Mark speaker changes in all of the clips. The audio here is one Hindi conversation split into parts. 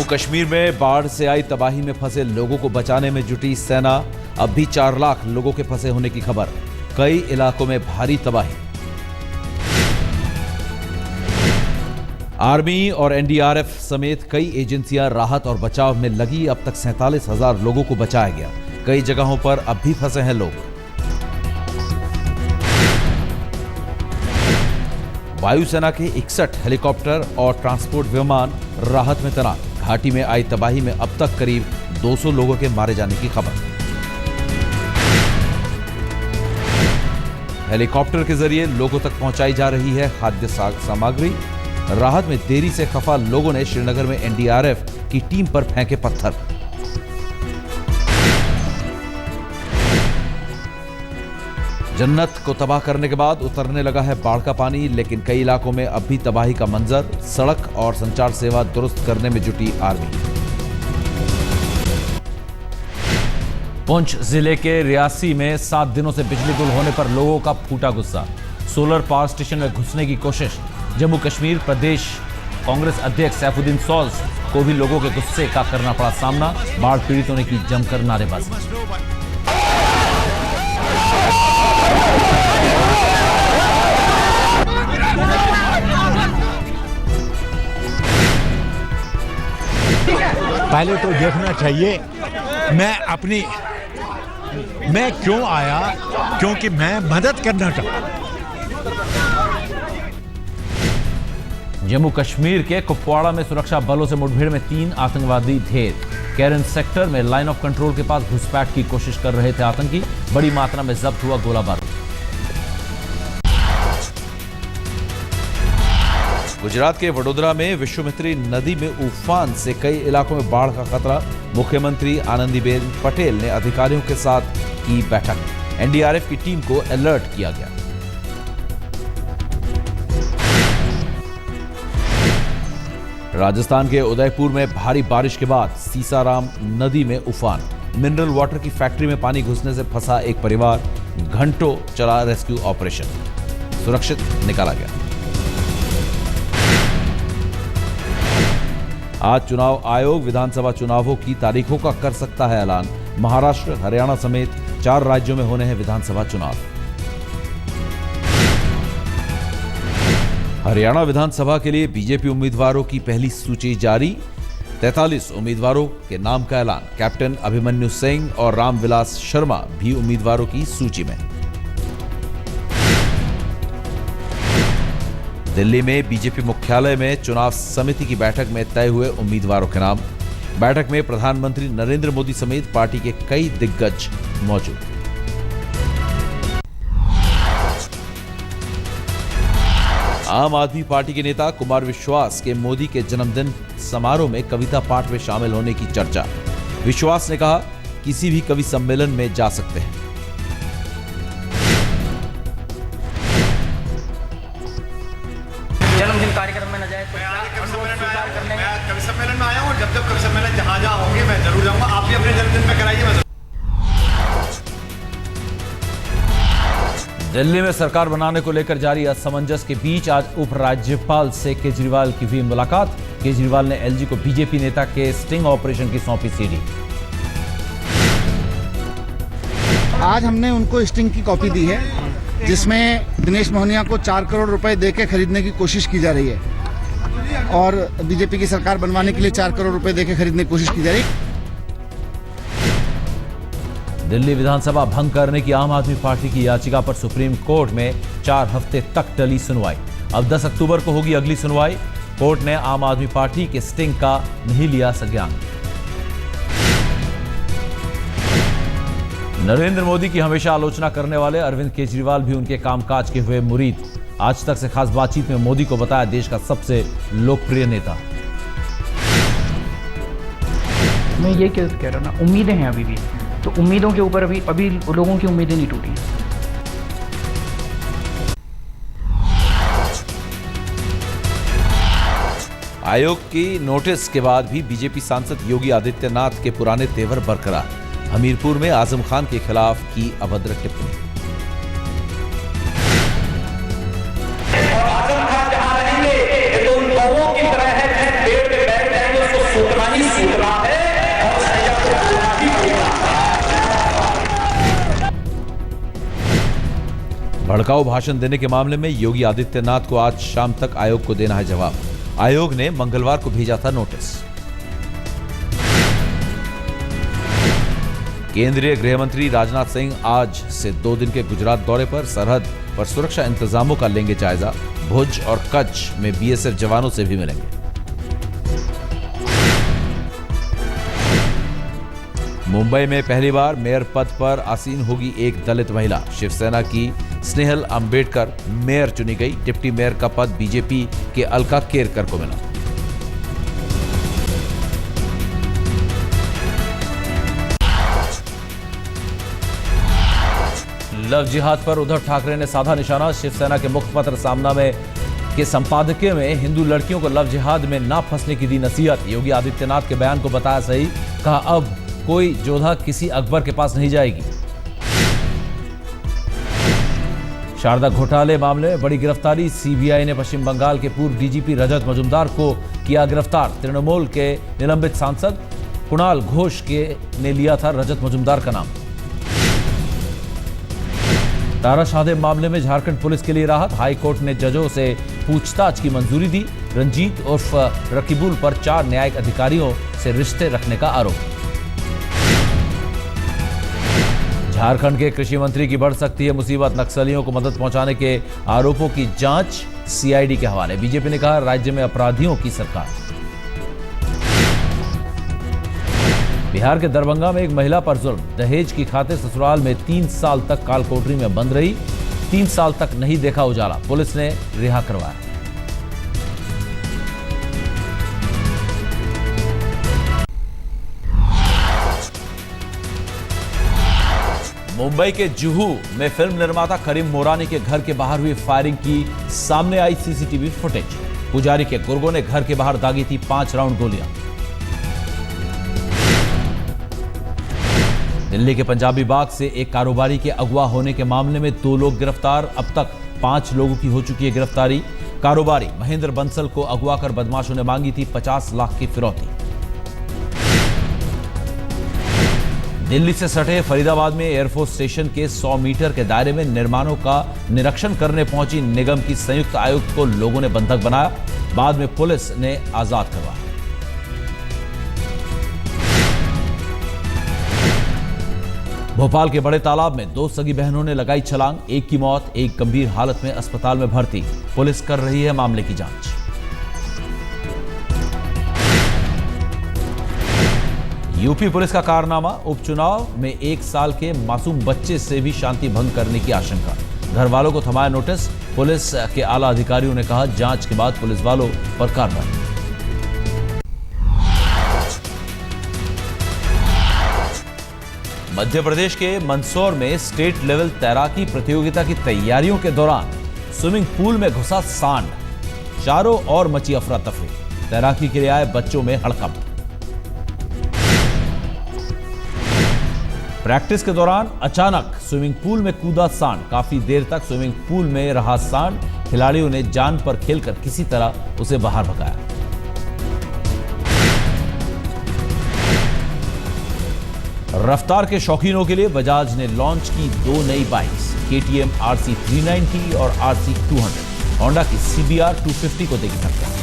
Speaker 1: कश्मीर में बाढ़ से आई तबाही में फंसे लोगों को बचाने में जुटी सेना। अब भी 4 लाख लोगों के फंसे होने की खबर। कई इलाकों में भारी तबाही। आर्मी और एनडीआरएफ समेत कई एजेंसियां राहत और बचाव में लगी। अब तक 47,000 लोगों को बचाया गया। कई जगहों पर अब भी फंसे हैं लोग। वायुसेना के 61 हेलीकॉप्टर और ट्रांसपोर्ट विमान राहत में तैनात। घाटी में आई तबाही में अब तक करीब 200 लोगों के मारे जाने की खबर। हेलीकॉप्टर के जरिए लोगों तक पहुंचाई जा रही है खाद्य सामग्री। राहत में देरी से खफा लोगों ने श्रीनगर में एनडीआरएफ की टीम पर फेंके पत्थर। जन्नत को तबाह करने के बाद उतरने लगा है बाढ़ का पानी, लेकिन कई इलाकों में अब भी तबाही का मंजर। सड़क और संचार सेवा दुरुस्त करने में जुटी आर्मी। पुंछ जिले के रियासी में 7 दिनों से बिजली गुल होने पर लोगों का फूटा गुस्सा। सोलर पावर स्टेशन में घुसने की कोशिश। जम्मू कश्मीर प्रदेश कांग्रेस अध्यक्ष सैफुद्दीन सोज को भी लोगों के गुस्से का करना पड़ा सामना। बाढ़ पीड़ितों ने की जमकर नारेबाजी।
Speaker 2: पहले तो देखना चाहिए मैं क्यों आया, क्योंकि मैं मदद करना चाहता।
Speaker 1: जम्मू कश्मीर के कुपवाड़ा में सुरक्षा बलों से मुठभेड़ में 3 आतंकवादी ढेर। कैरन सेक्टर में लाइन ऑफ कंट्रोल के पास घुसपैठ की कोशिश कर रहे थे आतंकी। बड़ी मात्रा में जब्त हुआ गोला बारूद। गुजरात के वडोदरा में विश्वामित्री नदी में उफान से कई इलाकों में बाढ़ का खतरा। मुख्यमंत्री आनंदीबेन पटेल ने अधिकारियों के साथ की बैठक। एनडीआरएफ की टीम को अलर्ट किया गया। राजस्थान के उदयपुर में भारी बारिश के बाद सीसाराम नदी में उफान। मिनरल वाटर की फैक्ट्री में पानी घुसने से फंसा एक परिवार। घंटों चला रेस्क्यू ऑपरेशन, सुरक्षित निकाला गया। आज चुनाव आयोग विधानसभा चुनावों की तारीखों का कर सकता है ऐलान। महाराष्ट्र, हरियाणा समेत 4 राज्यों में होने हैं विधानसभा चुनाव। हरियाणा विधानसभा के लिए बीजेपी उम्मीदवारों की पहली सूची जारी। 43 उम्मीदवारों के नाम का ऐलान। कैप्टन अभिमन्यु सिंह और रामविलास शर्मा भी उम्मीदवारों की सूची में। दिल्ली में बीजेपी मुख्यालय में चुनाव समिति की बैठक में तय हुए उम्मीदवारों के नाम। बैठक में प्रधानमंत्री नरेंद्र मोदी समेत पार्टी के कई दिग्गज मौजूद। आम आदमी पार्टी के नेता कुमार विश्वास के मोदी के जन्मदिन समारोह में कविता पाठ में शामिल होने की चर्चा। विश्वास ने कहा, किसी भी कवि सम्मेलन में जा सकते हैं।
Speaker 3: जन्मदिन कार्यक्रम में न जाए तो
Speaker 4: कवि सम्मेलन में आया हूँ। जब कवि सम्मेलन जहाँ होंगे मैं जरूर जाऊंगा। आप भी अपने जन्मदिन में कराइए।
Speaker 1: दिल्ली में सरकार बनाने को लेकर जारी असमंजस के बीच आज उपराज्यपाल से केजरीवाल की हुई मुलाकात। केजरीवाल ने एलजी को बीजेपी नेता के स्टिंग ऑपरेशन की सौंपी सीडी।
Speaker 5: आज हमने उनको स्टिंग की कॉपी दी है, जिसमें दिनेश मोहनिया को 4 करोड़ रुपए देके खरीदने की कोशिश की जा रही है और बीजेपी की सरकार बनवाने के लिए 4 करोड़ रुपए देके खरीदने की कोशिश की जा रही है।
Speaker 1: दिल्ली विधानसभा भंग करने की आम आदमी पार्टी की याचिका पर सुप्रीम कोर्ट में 4 हफ्ते तक टली सुनवाई। अब 10 अक्टूबर को होगी अगली सुनवाई। कोर्ट ने आम आदमी पार्टी के स्टिंग का नहीं लिया संज्ञान। नरेंद्र मोदी की हमेशा आलोचना करने वाले अरविंद केजरीवाल भी उनके कामकाज के हुए मुरीद। आज तक से खास बातचीत में मोदी को बताया देश का सबसे लोकप्रिय नेता।
Speaker 3: मैं ये कह रहा ना, उम्मीदें हैं अभी भी, तो उम्मीदों के ऊपर अभी लोगों की उम्मीदें नहीं टूटी।
Speaker 1: आयोग की नोटिस के बाद भी बीजेपी सांसद योगी आदित्यनाथ के पुराने तेवर बरकरार। हमीरपुर में आजम खान के खिलाफ की अभद्र टिप्पणी।
Speaker 6: आजम खान जहां रहेंगे तो उन कौवों की तरह है, पेड़ पे बैठ जाएंगे, उसको सूखना ही
Speaker 1: भड़काऊ भाषण देने के मामले में योगी आदित्यनाथ को आज शाम तक आयोग को देना है जवाब। आयोग ने मंगलवार को भेजा था नोटिस। केंद्रीय गृह मंत्री राजनाथ सिंह आज से 2 दिन के गुजरात दौरे पर सरहद पर सुरक्षा इंतजामों का लेंगे जायजा। भुज और कच्छ में बीएसएफ जवानों से भी मिलेंगे। मुंबई में पहली बार मेयर पद पर आसीन होगी एक दलित महिला। शिवसेना की स्नेहल अंबेडकर मेयर चुनी गई। डिप्टी मेयर का पद बीजेपी के अलका केरकर को मिला। लव जिहाद पर उद्धव ठाकरे ने साधा निशाना। शिवसेना के मुखपत्र सामना में के संपादकीय में हिंदू लड़कियों को लव जिहाद में ना फंसने की दी नसीहत। योगी आदित्यनाथ के बयान को बताया सही, कहा अब कोई जोधा किसी अकबर के पास नहीं जाएगी। शारदा घोटाले मामले में बड़ी गिरफ्तारी। सीबीआई ने पश्चिम बंगाल के पूर्व डीजीपी रजत मजुमदार को किया गिरफ्तार। तृणमूल के निलंबित सांसद कुणाल घोष ने लिया था रजत मजुमदार का नाम। तारा शाहदेव मामले में झारखंड पुलिस के लिए राहत। हाई कोर्ट ने जजों से पूछताछ की मंजूरी दी। रंजीत उर्फ रकीबुल पर 4 न्यायिक अधिकारियों से रिश्ते रखने का आरोप। झारखंड के कृषि मंत्री की बढ़ सकती है मुसीबत। नक्सलियों को मदद पहुंचाने के आरोपों की जांच सीआईडी के हवाले। बीजेपी ने कहा राज्य में अपराधियों की सरकार। बिहार के दरभंगा में एक महिला पर जुल्म। दहेज की खातिर ससुराल में 3 साल तक कालकोठरी में बंद रही। 3 साल तक नहीं देखा उजाला। पुलिस ने रिहा करवाया। मुंबई के जुहू में फिल्म निर्माता करीम मोरानी के घर के बाहर हुई फायरिंग की सामने आई सीसीटीवी फुटेज। पुजारी के गुर्गों ने घर के बाहर दागी थी 5 राउंड गोलियां। दिल्ली के पंजाबी बाग से एक कारोबारी के अगवा होने के मामले में 2 लोग गिरफ्तार। अब तक 5 लोगों की हो चुकी है गिरफ्तारी। कारोबारी महेंद्र बंसल को अगवा कर बदमाशों ने मांगी थी 50 लाख की फिरौती। दिल्ली से सटे फरीदाबाद में एयरफोर्स स्टेशन के 100 मीटर के दायरे में निर्माणों का निरीक्षण करने पहुंची निगम की संयुक्त आयुक्त को लोगों ने बंधक बनाया। बाद में पुलिस ने आजाद करवाया। भोपाल के बड़े तालाब में 2 सगी बहनों ने लगाई छलांग। एक की मौत, एक गंभीर हालत में अस्पताल में भर्ती। पुलिस कर रही है मामले की जांच। यूपी पुलिस का कारनामा। उपचुनाव में 1 साल के मासूम बच्चे से भी शांति भंग करने की आशंका। घर वालों को थमाया नोटिस। पुलिस के आला अधिकारियों ने कहा जांच के बाद पुलिस वालों पर कार्रवाई। मध्य प्रदेश के मंदसौर में स्टेट लेवल तैराकी प्रतियोगिता की तैयारियों के दौरान स्विमिंग पूल में घुसा सांड। चारों ओर मची अफरा तफरी। तैराकी के लिए आए बच्चों में हड़कंप। प्रैक्टिस के दौरान अचानक स्विमिंग पूल में कूदा सांड। काफी देर तक स्विमिंग पूल में रहा सांड। खिलाड़ियों ने जान पर खेलकर किसी तरह उसे बाहर भगाया। रफ्तार के शौकीनों के लिए बजाज ने लॉन्च की 2 नई बाइक्स, KTM RC 390 और RC 200। होंडा की CBR 250 को देगी टक्कर।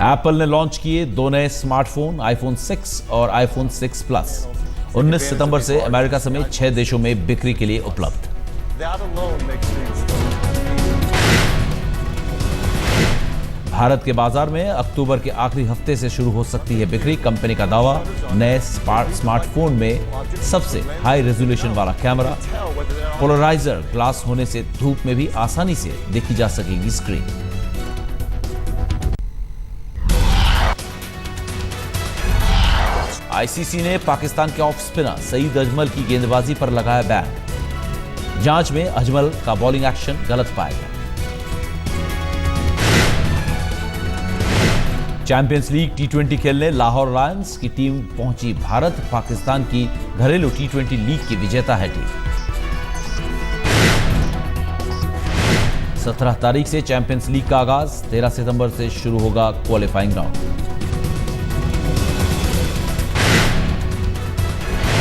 Speaker 1: एप्पल ने लॉन्च किए 2 नए स्मार्टफोन, iPhone 6 और iPhone 6 Plus। 19 सितंबर से अमेरिका समेत 6 देशों में बिक्री के लिए उपलब्ध। भारत के बाजार में अक्टूबर के आखिरी हफ्ते से शुरू हो सकती है बिक्री। कंपनी का दावा, नए स्मार्टफोन में सबसे हाई रेजोल्यूशन वाला कैमरा, पोलराइजर ग्लास होने से धूप में भी आसानी से देखी जा सकेगी स्क्रीन। आईसीसी ने पाकिस्तान के ऑफ स्पिनर सईद अजमल की गेंदबाजी पर लगाया बैन। जांच में अजमल का बॉलिंग एक्शन गलत पाया गया। चैंपियंस लीग T20 खेलने लाहौर लायंस की टीम पहुंची भारत। पाकिस्तान की घरेलू T20 लीग की विजेता है टीम। 17 तारीख से चैंपियंस लीग का आगाज। 13 सितंबर से शुरू होगा qualifying round.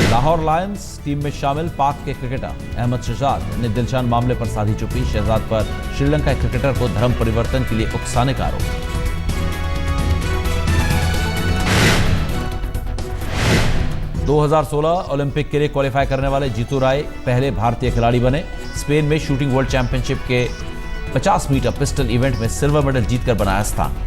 Speaker 1: Lahore Lions team में शामिल पाक के क्रिकेटर अहमद शहजाद ने दिलशान मामले पर साधी चुप्पी। शहजाद पर श्रीलंका क्रिकेटर को धर्म परिवर्तन के लिए उकसाने का आरोप। दो 2016 ओलंपिक के लिए क्वालिफाई करने वाले जीतू राय पहले भारतीय खिलाड़ी बने। स्पेन में शूटिंग वर्ल्ड चैंपियनशिप के 50 मीटर पिस्टल इवेंट में सिल्वर मेडल जीतकर बनाया स्थान।